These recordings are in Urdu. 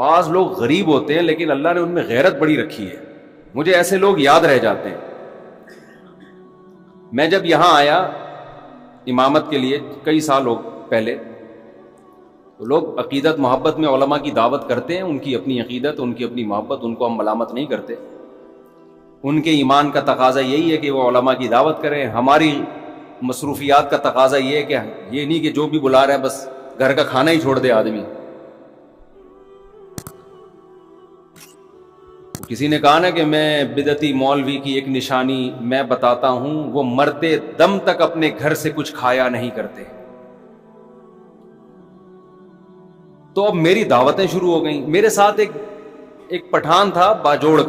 بعض لوگ غریب ہوتے ہیں لیکن اللہ نے ان میں غیرت بڑی رکھی ہے. مجھے ایسے لوگ یاد رہ جاتے ہیں. میں جب یہاں آیا امامت کے لیے کئی سال پہلے، تو لوگ عقیدت محبت میں علماء کی دعوت کرتے ہیں، ان کی اپنی عقیدت، ان کی اپنی محبت، ان کو ہم ملامت نہیں کرتے. ان کے ایمان کا تقاضا یہی ہے کہ وہ علماء کی دعوت کریں. ہماری مصروفیات کا تقاضا یہ ہے کہ یہ نہیں کہ جو بھی بلا رہا ہے بس گھر کا کھانا ہی چھوڑ دے آدمی. کسی نے کہا نا کہ میں بدعتی مولوی کی ایک نشانی میں بتاتا ہوں، وہ مرتے دم تک اپنے گھر سے کچھ کھایا نہیں کرتے. تو اب میری دعوتیں شروع ہو گئیں. میرے ساتھ ایک پٹھان تھا باجوڑ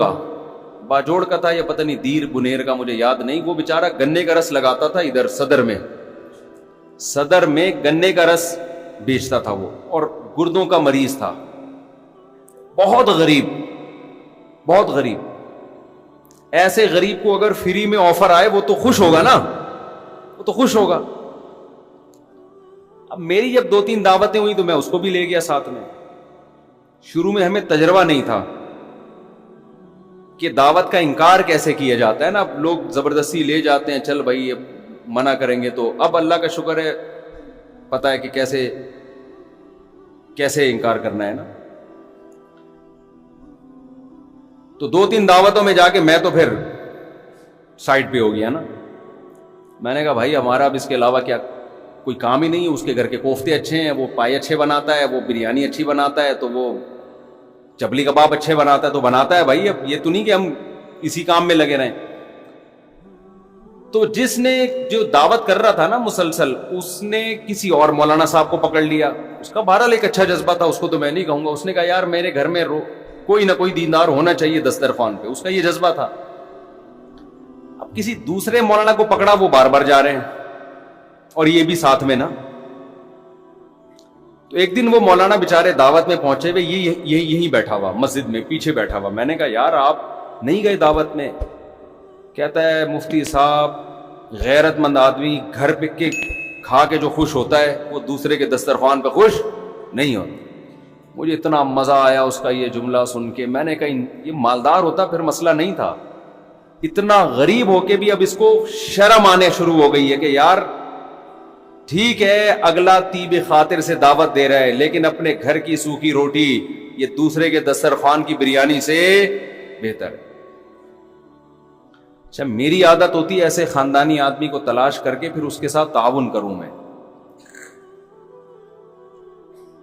کا تھا یا پتہ نہیں دیر بنیر کا، مجھے یاد نہیں. وہ بیچارہ گنے کا رس لگاتا تھا ادھر صدر میں گنے کا رس بیچتا تھا وہ، اور گردوں کا مریض تھا. بہت غریب. ایسے غریب کو اگر فری میں آفر آئے وہ تو خوش ہوگا نا، اب میری جب 2-3 دعوتیں ہوئی تو میں اس کو بھی لے گیا ساتھ میں. شروع میں ہمیں تجربہ نہیں تھا کہ دعوت کا انکار کیسے کیا جاتا ہے نا. اب لوگ زبردستی لے جاتے ہیں، چل بھائی اب منع کریں گے. تو اب اللہ کا شکر ہے پتہ ہے کہ کیسے انکار کرنا ہے نا. تو 2-3 دعوتوں میں جا کے میں تو پھر سائڈ پہ ہو گیا نا. میں نے کہا بھائی ہمارا اب اس کے علاوہ کیا کوئی کام ہی نہیں ہے. اس کے گھر کے کوفتے اچھے ہیں، وہ پائے اچھے بناتا ہے، وہ بریانی اچھی بناتا ہے، تو وہ چپلی کباب اچھے بناتا ہے تو بناتا ہے بھائی. اب یہ تو نہیں کہ ہم اسی کام میں لگے رہیں. تو جس نے جو دعوت کر رہا تھا نا مسلسل، اس نے کسی اور مولانا صاحب کو پکڑ لیا. اس کا بہرحال ایک اچھا جذبہ تھا، اس کو تو میں نہیں کہوں گا. اس نے کہا یار میرے گھر میں کوئی نہ کوئی دیندار ہونا چاہیے دسترخوان پہ. اس کا یہ جذبہ تھا. اب کسی دوسرے مولانا کو پکڑا، وہ بار بار جا رہے ہیں اور یہ بھی ساتھ میں نا. تو ایک دن وہ مولانا بیچارے دعوت میں پہنچے ہوئے، یہیں بیٹھا ہوا مسجد میں پیچھے بیٹھا ہوا. میں نے کہا یار آپ نہیں گئے دعوت میں؟ کہتا ہے مفتی صاحب غیرت مند آدمی گھر پہ کے کھا کے جو خوش ہوتا ہے وہ دوسرے کے دسترخوان پہ خوش نہیں ہوتا. مجھے اتنا مزہ آیا اس کا یہ جملہ سن کے. میں نے کہا یہ مالدار ہوتا پھر مسئلہ نہیں تھا. اتنا غریب ہو کے بھی اب اس کو شرم آنے شروع ہو گئی ہے کہ یار ٹھیک ہے اگلا طیب خاطر سے دعوت دے رہا ہے، لیکن اپنے گھر کی سوکھی روٹی یہ دوسرے کے دسترخوان کی بریانی سے بہتر ہے. اچھا میری عادت ہوتی ہے ایسے خاندانی آدمی کو تلاش کر کے پھر اس کے ساتھ تعاون کروں. میں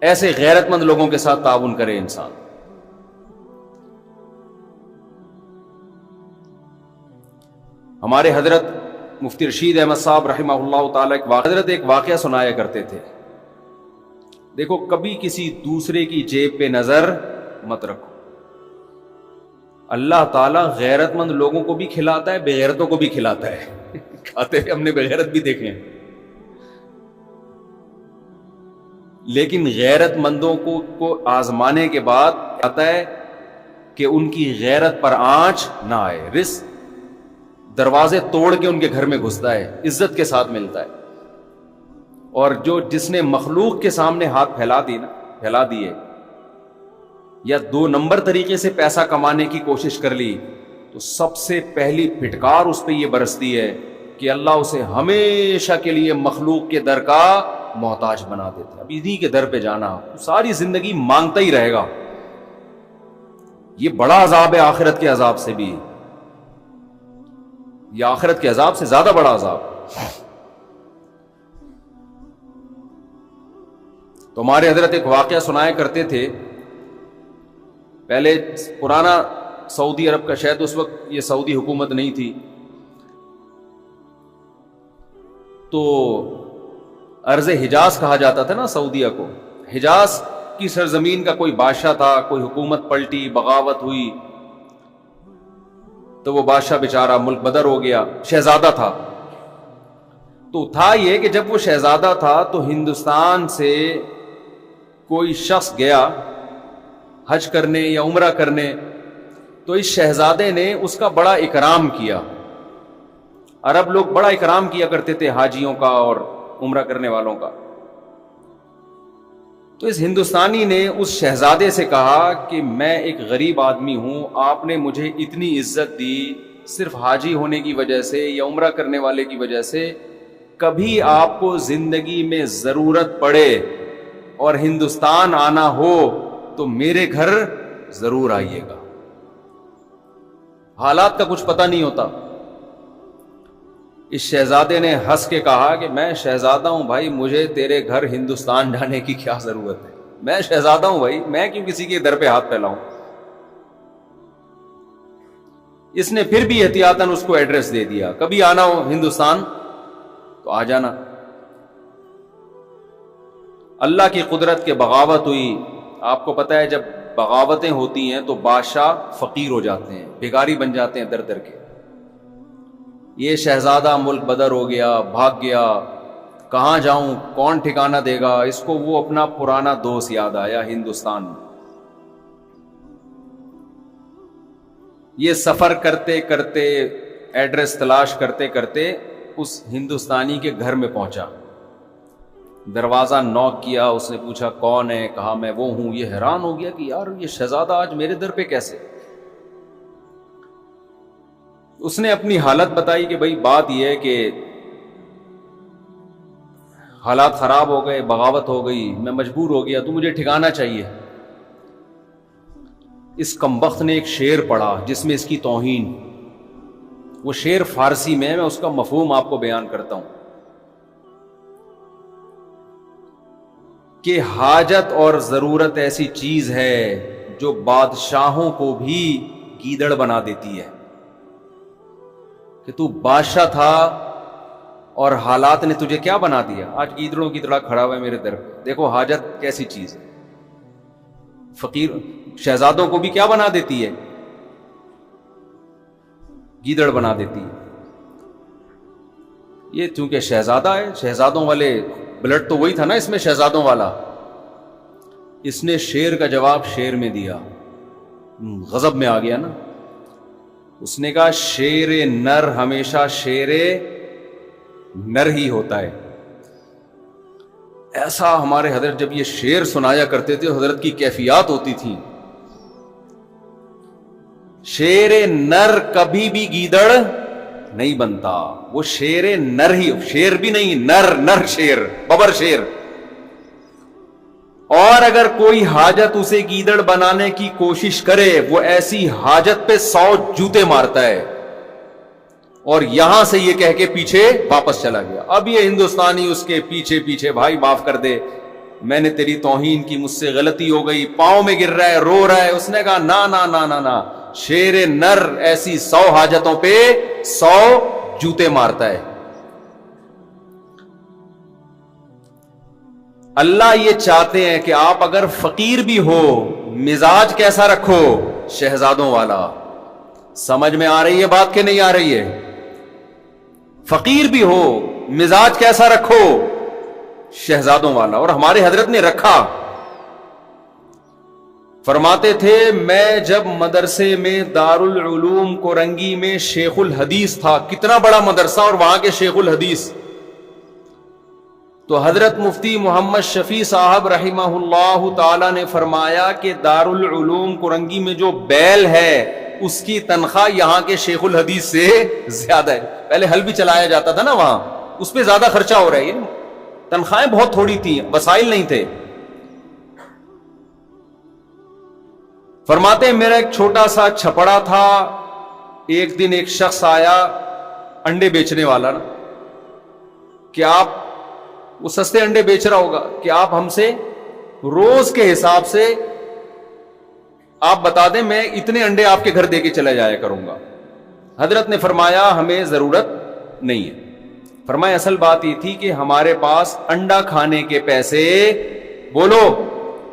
ایسے غیرت مند لوگوں کے ساتھ تعاون کرے انسان. ہمارے حضرت مفتی رشید احمد صاحب رحمہ اللہ تعالی حضرت ایک واقعہ سنایا کرتے تھے. دیکھو کبھی کسی دوسرے کی جیب پہ نظر مت رکھو. اللہ تعالیٰ غیرت مند لوگوں کو بھی کھلاتا ہے، بے غیرتوں کو بھی کھلاتا ہے. کھاتے ہیں ہم نے بے غیرت بھی دیکھے ہیں، لیکن غیرت مندوں کو آزمانے کے بعد آتا ہے کہ ان کی غیرت پر آنچ نہ آئے. رزق دروازے توڑ کے ان کے گھر میں گھستا ہے، عزت کے ساتھ ملتا ہے. اور جس نے مخلوق کے سامنے ہاتھ پھیلا دیے یا 2 نمبر طریقے سے پیسہ کمانے کی کوشش کر لی، تو سب سے پہلی پھٹکار اس پہ یہ برستی ہے کہ اللہ اسے ہمیشہ کے لیے مخلوق کے در کا محتاج بنا دیتے. اب انہی کے در پہ جانا، ساری زندگی مانگتا ہی رہے گا. یہ بڑا عذاب ہے آخرت کے عذاب سے بھی، یہ آخرت کے عذاب سے زیادہ بڑا عذاب. تو ہمارے حضرت ایک واقعہ سنایا کرتے تھے. پہلے پرانا سعودی عرب کا، شاید اس وقت یہ سعودی حکومت نہیں تھی، تو ارض حجاز کہا جاتا تھا نا سعودیہ کو. حجاز کی سرزمین کا کوئی بادشاہ تھا، کوئی حکومت پلٹی، بغاوت ہوئی، تو وہ بادشاہ بیچارہ ملک بدر ہو گیا. شہزادہ تھا. تو تھا یہ کہ جب وہ شہزادہ تھا تو ہندوستان سے کوئی شخص گیا حج کرنے یا عمرہ کرنے، تو اس شہزادے نے اس کا بڑا اکرام کیا. عرب لوگ بڑا اکرام کیا کرتے تھے حاجیوں کا اور عمرہ کرنے والوں کا. تو اس ہندوستانی نے اس شہزادے سے کہا کہ میں ایک غریب آدمی ہوں، آپ نے مجھے اتنی عزت دی صرف حاجی ہونے کی وجہ سے یا عمرہ کرنے والے کی وجہ سے، کبھی آپ کو زندگی میں ضرورت پڑے اور ہندوستان آنا ہو تو میرے گھر ضرور آئیے گا۔ حالات کا کچھ پتہ نہیں ہوتا۔ اس شہزادے نے ہنس کے کہا کہ میں شہزادہ ہوں بھائی، مجھے تیرے گھر ہندوستان جانے کی کیا ضرورت ہے، میں شہزادہ ہوں بھائی، میں کیوں کسی کے در پہ ہاتھ پھیلاؤں۔ اس نے پھر بھی احتیاطاً اس کو ایڈریس دے دیا، کبھی آنا ہو ہندوستان تو آ جانا۔ اللہ کی قدرت کے بغاوت ہوئی۔ آپ کو پتہ ہے جب بغاوتیں ہوتی ہیں تو بادشاہ فقیر ہو جاتے ہیں، بھکاری بن جاتے ہیں در در کے۔ یہ شہزادہ ملک بدر ہو گیا، بھاگ گیا، کہاں جاؤں، کون ٹھکانہ دے گا۔ اس کو وہ اپنا پرانا دوست یاد آیا ہندوستان میں۔ یہ سفر کرتے کرتے، ایڈریس تلاش کرتے کرتے اس ہندوستانی کے گھر میں پہنچا۔ دروازہ نوک کیا، اس نے پوچھا کون ہے، کہا میں وہ ہوں۔ یہ حیران ہو گیا کہ یار یہ شہزادہ آج میرے در پہ کیسے۔ اس نے اپنی حالت بتائی کہ بھائی بات یہ ہے کہ حالات خراب ہو گئے، بغاوت ہو گئی، میں مجبور ہو گیا، تو مجھے ٹھکانہ چاہیے۔ اس کمبخت نے ایک شعر پڑھا جس میں اس کی توہین، وہ شعر فارسی میں اس کا مفہوم آپ کو بیان کرتا ہوں کہ حاجت اور ضرورت ایسی چیز ہے جو بادشاہوں کو بھی گیدڑ بنا دیتی ہے، کہ تو بادشاہ تھا اور حالات نے تجھے کیا بنا دیا، آج گیدڑوں کی طرح کھڑا ہوا ہے میرے در پہ۔ دیکھو حاجت کیسی چیز ہے، فقیر شہزادوں کو بھی کیا بنا دیتی ہے، گیدڑ بنا دیتی ہے۔ یہ چونکہ شہزادہ ہے، شہزادوں والے بلڈ تو وہی تھا نا اس میں، شہزادوں والا۔ اس نے شیر کا جواب شیر میں دیا، غضب میں آ گیا نا۔ اس نے کہا شیر نر ہمیشہ شیر نر ہی ہوتا ہے۔ ایسا ہمارے حضرت جب یہ شعر سنایا کرتے تھے، حضرت کی کیفیات ہوتی تھی۔ شیر نر کبھی بھی گیدڑ نہیں بنتا، وہ شیر نر ہی، شیر بھی نہیں، نر، نر شیر، ببر شیر۔ اور اگر کوئی حاجت اسے گیدڑ بنانے کی کوشش کرے، وہ ایسی حاجت پہ 100 جوتے مارتا ہے، اور یہاں سے یہ کہہ کے پیچھے واپس چلا گیا۔ اب یہ ہندوستانی اس کے پیچھے پیچھے، بھائی معاف کر دے، میں نے تیری توہین کی، مجھ سے غلطی ہو گئی، پاؤں میں گر رہا ہے، رو رہا ہے۔ اس نے کہا نا نا نا نا نا، شیر نر ایسی 100 حاجتوں پہ 100 جوتے مارتا ہے۔ اللہ یہ چاہتے ہیں کہ آپ اگر فقیر بھی ہو، مزاج کیسا رکھو، شہزادوں والا۔ سمجھ میں آ رہی ہے بات کہ نہیں آ رہی ہے؟ فقیر بھی ہو، مزاج کیسا رکھو، شہزادوں والا۔ اور ہمارے حضرت نے رکھا۔ فرماتے تھے میں جب مدرسے میں دارالعلوم کورنگی میں شیخ الحدیث تھا، کتنا بڑا مدرسہ اور وہاں کے شیخ الحدیث، تو حضرت مفتی محمد شفیع صاحب رحمہ اللہ تعالی نے فرمایا کہ دارالعلوم کورنگی میں جو بیل ہے اس کی تنخواہ یہاں کے شیخ الحدیث سے زیادہ ہے۔ پہلے حل بھی چلایا جاتا تھا نا وہاں، اس پہ زیادہ خرچہ ہو رہا ہے، تنخواہیں بہت تھوڑی تھیں، وسائل نہیں تھے۔ فرماتے ہیں میرا ایک چھوٹا سا چھپڑا تھا، ایک دن ایک شخص آیا، انڈے بیچنے والا نا، کہ آپ، وہ سستے انڈے بیچ رہا ہوگا، کہ آپ ہم سے روز کے حساب سے آپ بتا دیں، میں اتنے انڈے آپ کے گھر دے کے چلا جایا کروں گا۔ حضرت نے فرمایا ہمیں ضرورت نہیں ہے۔ فرمایا اصل بات یہ تھی کہ ہمارے پاس انڈا کھانے کے پیسے، بولو،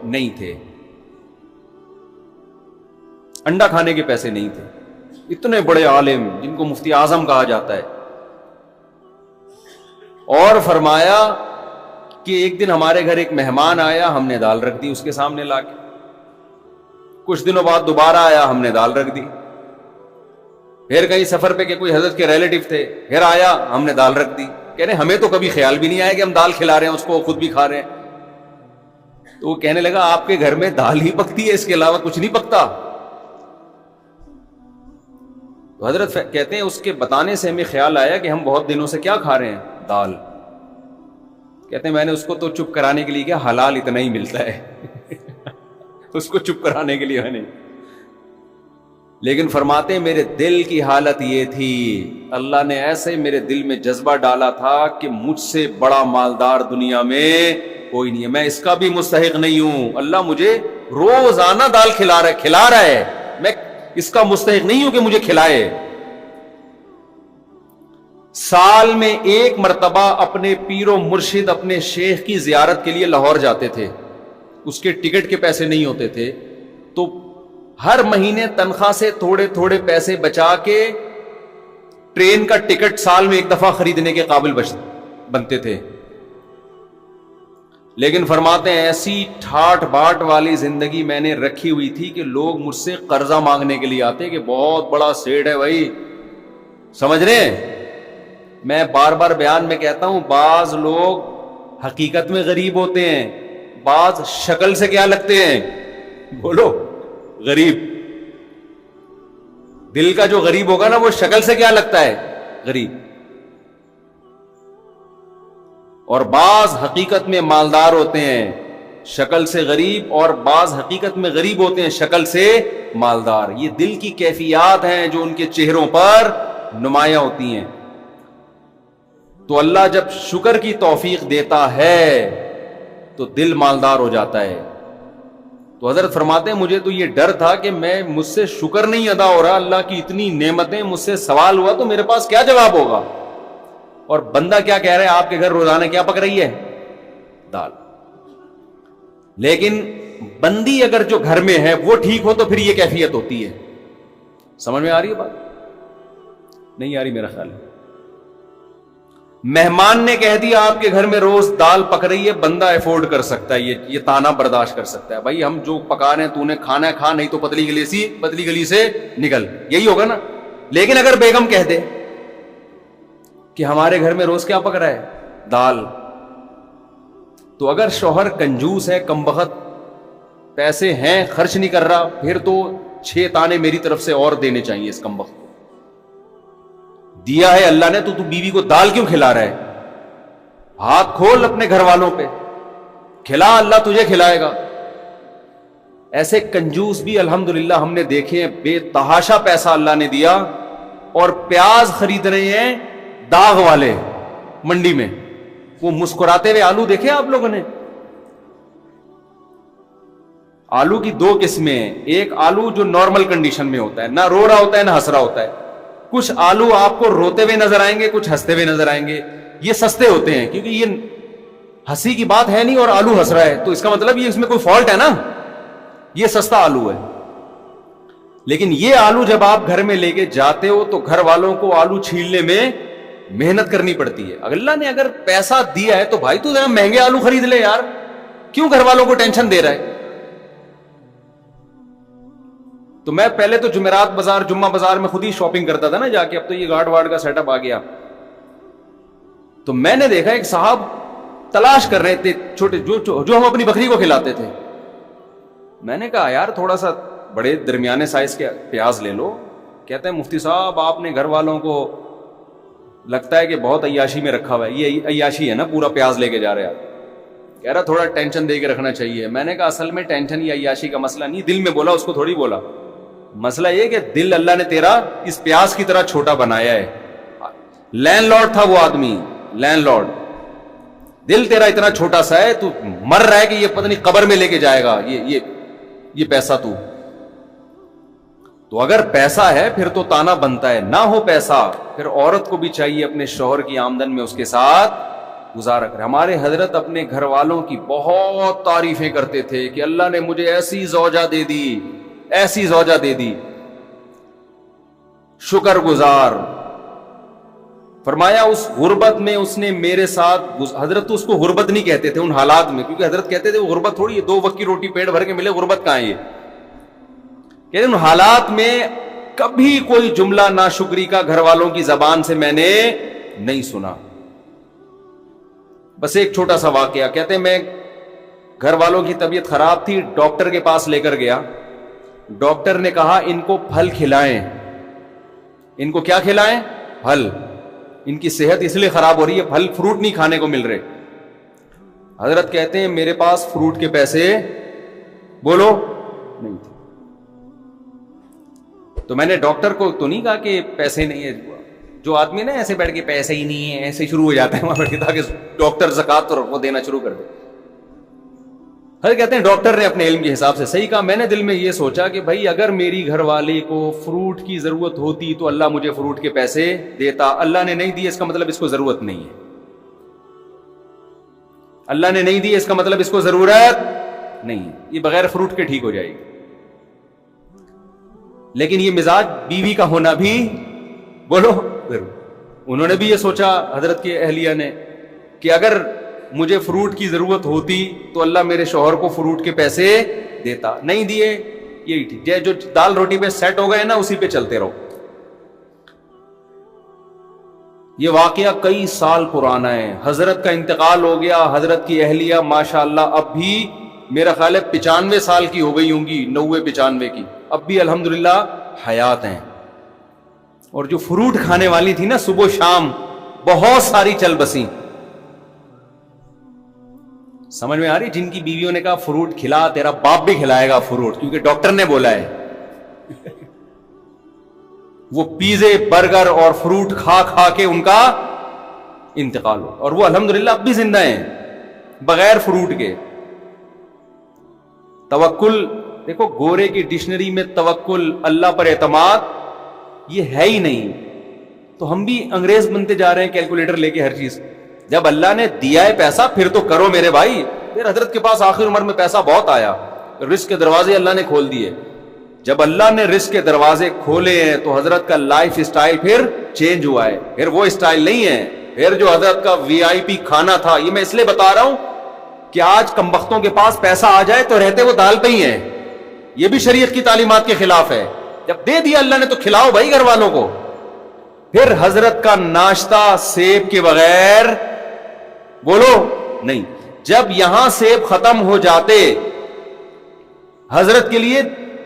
نہیں تھے، انڈا کھانے کے پیسے نہیں تھے۔ اتنے بڑے عالم جن کو مفتی اعظم کہا جاتا ہے۔ اور فرمایا کہ ایک دن ہمارے گھر ایک مہمان آیا، ہم نے دال رکھ دی اس کے سامنے لا کے۔ کچھ دنوں بعد دوبارہ آیا، ہم نے دال رکھ دی۔ پھر کہیں سفر پہ کہ کوئی حضرت کے ریلیٹو تھے، پھر آیا، ہم نے دال رکھ دی۔ کہہ رہے ہمیں تو کبھی خیال بھی نہیں آیا کہ ہم دال کھلا رہے ہیں اس کو، خود بھی کھا رہے ہیں۔ تو وہ کہنے لگا آپ کے گھر میں دال ہی پکتی ہے، اس کے علاوہ کچھ نہیں پکتا؟ تو حضرت کہتے ہیں اس کے بتانے سے ہمیں خیال آیا کہ ہم بہت دنوں سے کیا کھا رہے ہیں، دال. کہتے ہیں میں نے اس کو تو چپ کرانے کے لیے کیا، حلال اتنا ہی ملتا ہے اس کو چپ کرانے کے لیے میں نے. لیکن فرماتے ہیں میرے دل کی حالت یہ تھی، اللہ نے ایسے میرے دل میں جذبہ ڈالا تھا کہ مجھ سے بڑا مالدار دنیا میں کوئی نہیں ہے، میں اس کا بھی مستحق نہیں ہوں. اللہ مجھے روزانہ دال کھلا رہا ہے، میں اس کا مستحق نہیں ہوں کہ مجھے کھلائے. سال میں ایک مرتبہ اپنے پیر و مرشد اپنے شیخ کی زیارت کے لیے لاہور جاتے تھے، اس کے ٹکٹ کے پیسے نہیں ہوتے تھے، تو ہر مہینے تنخواہ سے تھوڑے تھوڑے پیسے بچا کے ٹرین کا ٹکٹ سال میں ایک دفعہ خریدنے کے قابل بنتے تھے. لیکن فرماتے ہیں ایسی ٹھاٹ باٹ والی زندگی میں نے رکھی ہوئی تھی کہ لوگ مجھ سے قرضہ مانگنے کے لیے آتے کہ بہت بڑا سیٹ ہے بھائی، سمجھ رہے ہیں؟ میں بار بار بیان میں کہتا ہوں بعض لوگ حقیقت میں غریب ہوتے ہیں، بعض شکل سے کیا لگتے ہیں، بولو غریب. دل کا جو غریب ہوگا نا وہ شکل سے کیا لگتا ہے، غریب. اور بعض حقیقت میں مالدار ہوتے ہیں شکل سے غریب، اور بعض حقیقت میں غریب ہوتے ہیں شکل سے مالدار. یہ دل کی کیفیات ہیں جو ان کے چہروں پر نمایاں ہوتی ہیں. تو اللہ جب شکر کی توفیق دیتا ہے تو دل مالدار ہو جاتا ہے. تو حضرت فرماتے ہیں مجھے تو یہ ڈر تھا کہ مجھ سے شکر نہیں ادا ہو رہا، اللہ کی اتنی نعمتیں، مجھ سے سوال ہوا تو میرے پاس کیا جواب ہوگا. اور بندہ کیا کہہ رہا ہے، آپ کے گھر روزانہ کیا پک رہی ہے، دال. لیکن بندی اگر جو گھر میں ہے وہ ٹھیک ہو تو پھر یہ کیفیت ہوتی ہے. سمجھ میں آ رہی ہے بات؟ نہیں آ رہی میرا خیال ہے. مہمان نے کہہ دیا آپ کے گھر میں روز دال پک رہی ہے، بندہ افورڈ کر سکتا ہے، یہ تانا برداشت کر سکتا ہے، بھائی ہم جو پکا رہے ہیں تو نے کھانا ہے کھا، نہیں تو پتلی گلی سے نکل، یہی ہوگا نا. لیکن اگر بیگم کہہ دے کہ ہمارے گھر میں روز کیا پک رہا ہے، دال، تو اگر شوہر کنجوس ہے، کمبخت، پیسے ہیں خرچ نہیں کر رہا، پھر تو 6 تانے میری طرف سے اور دینے چاہیے اس کمبخت کو. دیا ہے اللہ نے تو بیوی کو دال کیوں کھلا رہا ہے؟ ہاتھ کھول اپنے گھر والوں پہ، کھلا، اللہ تجھے کھلائے گا. ایسے کنجوس بھی الحمدللہ ہم نے دیکھے ہیں، بے تحاشا پیسہ اللہ نے دیا اور پیاز خرید رہے ہیں داغ والے منڈی میں، وہ مسکراتے ہوئے آلو دیکھے آپ لوگوں نے؟ آلو کی 2 قسمیں، ایک آلو جو نارمل کنڈیشن میں ہوتا ہے، نہ رو رہا ہوتا ہے نہ ہنس رہا ہوتا ہے. کچھ آلو آپ کو روتے ہوئے نظر آئیں گے، کچھ ہنستے ہوئے نظر آئیں گے. یہ سستے ہوتے ہیں کیونکہ یہ ہنسی کی بات ہے نہیں اور آلو ہنس رہا ہے، تو اس کا مطلب یہ اس میں کوئی فالٹ ہے نا، یہ سستا آلو ہے. لیکن یہ آلو جب آپ گھر میں لے کے جاتے ہو تو گھر والوں کو آلو چھیلنے میں محنت کرنی پڑتی ہے. اللہ نے اگر پیسہ دیا ہے تو بھائی تو ذرا مہنگے آلو خرید لے یار، کیوں گھر والوں کو ٹینشن دے رہا ہے؟ تو میں پہلے تو جمعرات بازار، جمعہ بازار میں خود ہی شاپنگ کرتا تھا نا جا کے، اب تو یہ گارڈ وارڈ کا سیٹ اپ آ گیا. تو میں نے دیکھا ایک صاحب تلاش کر رہے تھے چھوٹے جو ہم اپنی بکری کو کھلاتے تھے. میں نے کہا یار تھوڑا سا بڑے درمیانے سائز کے پیاز لے لو. کہتے ہیں مفتی صاحب آپ نے گھر والوں کو لگتا ہے کہ بہت عیاشی میں رکھا ہوا ہے. یہ عیاشی ہے نا، پورا پیاز لے کے جا رہے آپ. کہہ رہا تھوڑا ٹینشن دے کے رکھنا چاہیے. میں نے کہا اصل میں ٹینشن یا عیاشی کا مسئلہ نہیں، دل میں بولا، اس کو تھوڑی بولا. مسئلہ یہ کہ دل اللہ نے تیرا اس پیاز کی طرح چھوٹا بنایا ہے. لینڈ لارڈ تھا وہ آدمی، لینڈ لارڈ، دل تیرا اتنا چھوٹا سا ہے، تو مر رہا ہے کہ یہ پتہ نہیں قبر میں لے کے جائے گا یہ پیسہ. تو اگر پیسہ ہے پھر تو تانا بنتا ہے، نہ ہو پیسہ پھر عورت کو بھی چاہیے اپنے شوہر کی آمدن میں اس کے ساتھ گزارا کرے. ہمارے حضرت اپنے گھر والوں کی بہت تعریفیں کرتے تھے کہ اللہ نے مجھے ایسی زوجہ دے دی، ایسی زوجہ دے دی، شکر گزار. فرمایا اس غربت میں اس نے میرے ساتھ، حضرت تو اس کو غربت نہیں کہتے تھے ان حالات میں، کیونکہ حضرت کہتے تھے وہ غربت تھوڑی ہے، 2 وقت کی روٹی پیٹ بھر کے ملے، غربت کہاں ہے یہ. کہ ان حالات میں کبھی کوئی جملہ ناشکری کا گھر والوں کی زبان سے میں نے نہیں سنا. بس ایک چھوٹا سا واقعہ، کہتے ہیں میں گھر والوں کی طبیعت خراب تھی, ڈاکٹر کے پاس لے کر گیا. ڈاکٹر نے کہا ان کو پھل کھلائیں. ان کو کیا کھلائیں؟ پھل. ان کی صحت اس لیے خراب ہو رہی ہے, پھل فروٹ نہیں کھانے کو مل رہے. حضرت کہتے ہیں میرے پاس فروٹ کے پیسے بولو نہیں تھے. تو میں نے ڈاکٹر کو تو نہیں کہا کہ پیسے نہیں ہے. جو آدمی نا ایسے بیٹھ کے پیسے ہی نہیں ہے ایسے شروع ہو جاتا ہے وہاں بیٹھ کے, تاکہ ڈاکٹر زکات اور وہ دینا شروع کر دے. ہر کہتے ہیں ڈاکٹر نے اپنے علم کے حساب سے صحیح کہا. میں نے دل میں یہ سوچا کہ بھائی اگر میری گھر والی کو فروٹ کی ضرورت ہوتی تو اللہ مجھے فروٹ کے پیسے دیتا. اللہ نے نہیں دیے اس کا مطلب اس کو ضرورت نہیں ہے. اللہ نے نہیں دی اس کا مطلب اس کو ضرورت نہیں ہے. یہ بغیر فروٹ کے ٹھیک ہو جائے گی. لیکن یہ مزاج بیوی کا ہونا بھی بولو ضرور. انہوں نے بھی یہ سوچا حضرت کی اہلیہ نے کہ اگر مجھے فروٹ کی ضرورت ہوتی تو اللہ میرے شوہر کو فروٹ کے پیسے دیتا. نہیں دیے, یہی ٹھیک ہے. جو دال روٹی پہ سیٹ ہو گئے نا اسی پہ چلتے رہو. یہ واقعہ کئی سال پرانا ہے. حضرت کا انتقال ہو گیا. حضرت کی اہلیہ ماشاءاللہ اب بھی میرا خیال ہے 95 سال کی ہو گئی ہوں گی, 90-95 کی. اب بھی الحمدللہ حیات ہیں. اور جو فروٹ کھانے والی تھی نا صبح شام بہت ساری چل بسیں. سمجھ میں آ رہی؟ جن کی بیویوں نے کہا فروٹ کھلا, تیرا باپ بھی کھلائے گا فروٹ, کیونکہ ڈاکٹر نے بولا ہے. وہ پیزے برگر اور فروٹ کھا کھا کے ان کا انتقال ہو, اور وہ الحمدللہ اب بھی زندہ ہیں بغیر فروٹ کے. توکل دیکھو, گورے کی ڈکشنری میں توکل, اللہ پر اعتماد یہ ہے ہی نہیں. تو ہم بھی انگریز بنتے جا رہے ہیں کیلکولیٹر لے کے ہر چیز. جب اللہ نے دیا ہے پیسہ پھر تو کرو میرے بھائی. پھر حضرت کے پاس آخر عمر میں پیسہ بہت آیا, رزق کے دروازے اللہ نے کھول دیے. جب اللہ نے رزق کے دروازے کھولے ہیں تو حضرت کا لائف اسٹائل پھر چینج ہوا ہے. پھر وہ اسٹائل نہیں ہے. پھر جو حضرت کا وی آئی پی کھانا تھا, یہ میں اس لیے بتا رہا ہوں کہ آج کمبختوں کے پاس پیسہ آ جائے تو رہتے وہ دال پہ ہی ہیں. یہ بھی شریعت کی تعلیمات کے خلاف ہے. جب دے دیا اللہ نے تو کھلاؤ بھائی گھر والوں کو. پھر حضرت کا ناشتہ سیب کے بغیر بولو نہیں. جب یہاں سیب ختم ہو جاتے, حضرت کے لیے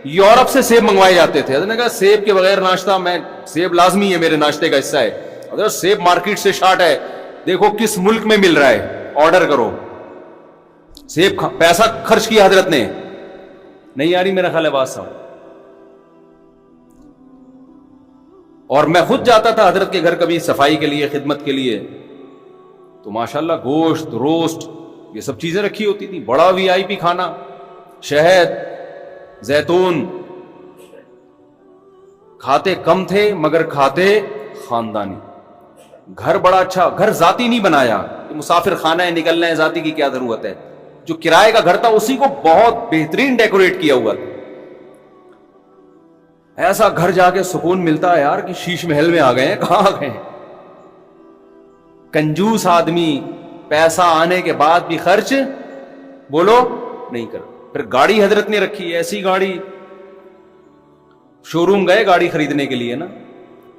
یورپ سے سیب منگوائے جاتے تھے. حضرت نے کہا سیب کے بغیر ناشتہ, میں سیب لازمی ہے میرے ناشتے کا حصہ ہے. حضرت سیب مارکیٹ سے شارٹ ہے, دیکھو کس ملک میں مل رہا ہے, آرڈر کرو. سیب پیسہ خرچ کیا حضرت نے. نہیں آ رہی میرا خیال ہے بات سمجھ. اور میں خود جاتا تھا حضرت کے گھر کبھی صفائی کے لیے, خدمت کے لیے, تو ماشاءاللہ گوشت, روسٹ, یہ سب چیزیں رکھی ہوتی تھی. بڑا وی آئی پی کھانا, شہد, زیتون. کھاتے کم تھے مگر کھاتے خاندانی. گھر بڑا اچھا, گھر ذاتی نہیں بنایا, مسافر خانہ ہے, نکلنا ہے, ذاتی کی کیا ضرورت ہے. جو کرائے کا گھر تھا اسی کو بہت بہترین ڈیکوریٹ کیا ہوا تھا. ایسا گھر جا کے سکون ملتا ہے یار کہ شیش محل میں آ گئے ہیں. کہاں آ گئے ہیں؟ کنجوس آدمی پیسہ آنے کے بعد بھی خرچ بولو نہیں کر. پھر گاڑی حضرت نے رکھی, ایسی گاڑی, شو روم گئے گاڑی خریدنے کے لیے نا,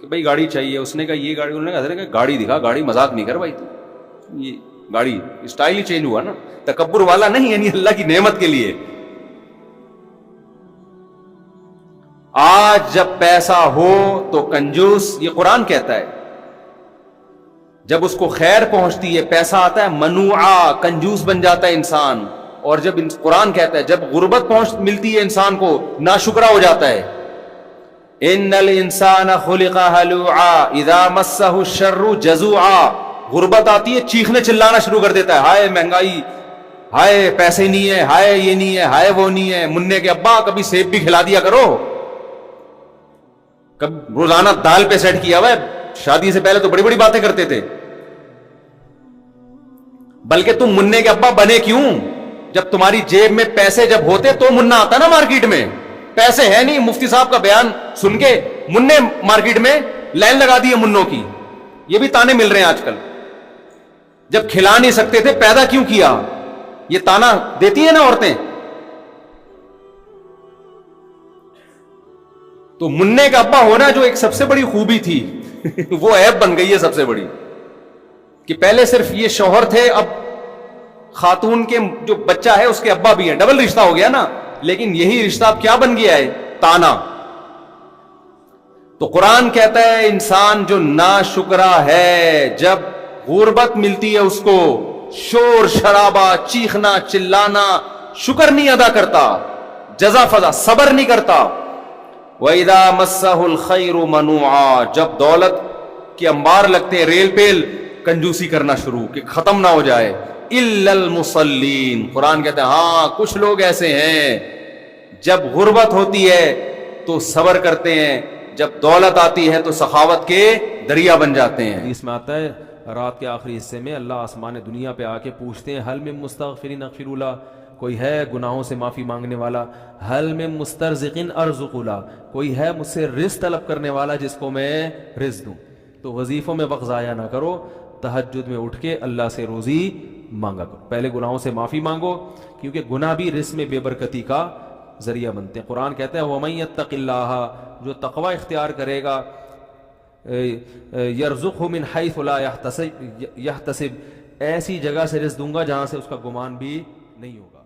کہ بھائی گاڑی چاہیے. اس نے کہا یہ گاڑی, انہوں نے کہا حضرت نے گاڑی دکھا. گاڑی مذاق نہیں کر بھائی تو, یہ گاڑی اسٹائل ہی چینج ہوا نا, تکبر والا نہیں, یعنی اللہ کی نعمت کے لیے. آج جب پیسہ ہو تو کنجوس, یہ قرآن کہتا ہے, جب اس کو خیر پہنچتی ہے پیسہ آتا ہے منوعا, کنجوس بن جاتا ہے انسان. اور جب قرآن کہتا ہے جب غربت ملتی ہے انسان کو ناشکرا ہو جاتا ہے. ان الانسان خلق ہلوعا اذا مسہ الشر جزوعا. غربت آتی ہے چیخنے چلانا شروع کر دیتا ہے, ہائے مہنگائی, ہائے پیسے نہیں ہے, ہائے یہ نہیں ہے, ہائے وہ نہیں ہے. منع کے ابا کبھی سیب بھی کھلا دیا کرو, کب روزانہ دال پہ سیٹ کیا ہوا ہے. شادی سے پہلے تو بڑی بڑی باتیں کرتے تھے. بلکہ تم منع کے ابا بنے کیوں؟ جب تمہاری جیب میں پیسے جب ہوتے تو منع آتا نا مارکیٹ میں. پیسے ہے نہیں, مفتی صاحب کا بیان سن کے منع مارکیٹ میں لائن لگا دی ہے منوں کی. یہ بھی تانے مل رہے ہیں آج کل. جب کھلا نہیں سکتے تھے پیدا کیوں کیا, یہ تانا دیتی ہیں نا عورتیں. تو منع کا ابا ہونا جو ایک سب سے بڑی خوبی تھی وہ عیب بن گئی ہے سب سے بڑی, کہ پہلے صرف یہ شوہر تھے, اب خاتون کے جو بچہ ہے اس کے ابا بھی ہیں، ڈبل رشتہ ہو گیا نا. لیکن یہی رشتہ اب کیا بن گیا ہے؟ تانا. تو قرآن کہتا ہے انسان جو ناشکرا ہے، جب غربت ملتی ہے اس کو، شور شرابہ، چیخنا چلانا، شکر نہیں ادا کرتا، جزا فضا صبر نہیں کرتا. وَإِذَا مَسَّهُ الْخَيْرُ مَنُوعًا، جب دولت کے انبار لگتے ہیں، ریل پیل کنجوسی کرنا شروع کہ ختم نہ ہو جائے. إِلَّا الْمُصَلِّينَ، قرآن کہتے ہیں ہاں کچھ لوگ ایسے ہیں جب غربت ہوتی ہے تو صبر کرتے ہیں، جب دولت آتی ہے تو سخاوت کے دریا بن جاتے ہیں. اس میں آتا ہے رات کے آخری حصے میں اللہ آسمان دنیا پہ آ کے پوچھتے ہیں حل من مستغفرین اغفر لا، کوئی ہے گناہوں سے معافی مانگنے والا؟ حل من مسترزقین ارزق لا، کوئی ہے مجھ سے رزق طلب کرنے والا جس کو میں رزق دوں؟ تو وظیفوں میں وقت ضائع نہ کرو، تہجد میں اٹھ کے اللہ سے روزی مانگا کرو. پہلے گناہوں سے معافی مانگو، کیونکہ گناہ بھی رزق میں بے برکتی کا ذریعہ بنتے ہیں. قرآن کہتا ہے وَمَن يَتَّقِ اللَّهَ، جو تقوی اختیار کرے گا، یرزقہ من حیث لا یحتسب، ایسی جگہ سے رزق دوں گا جہاں سے اس کا گمان بھی نہیں ہوگا.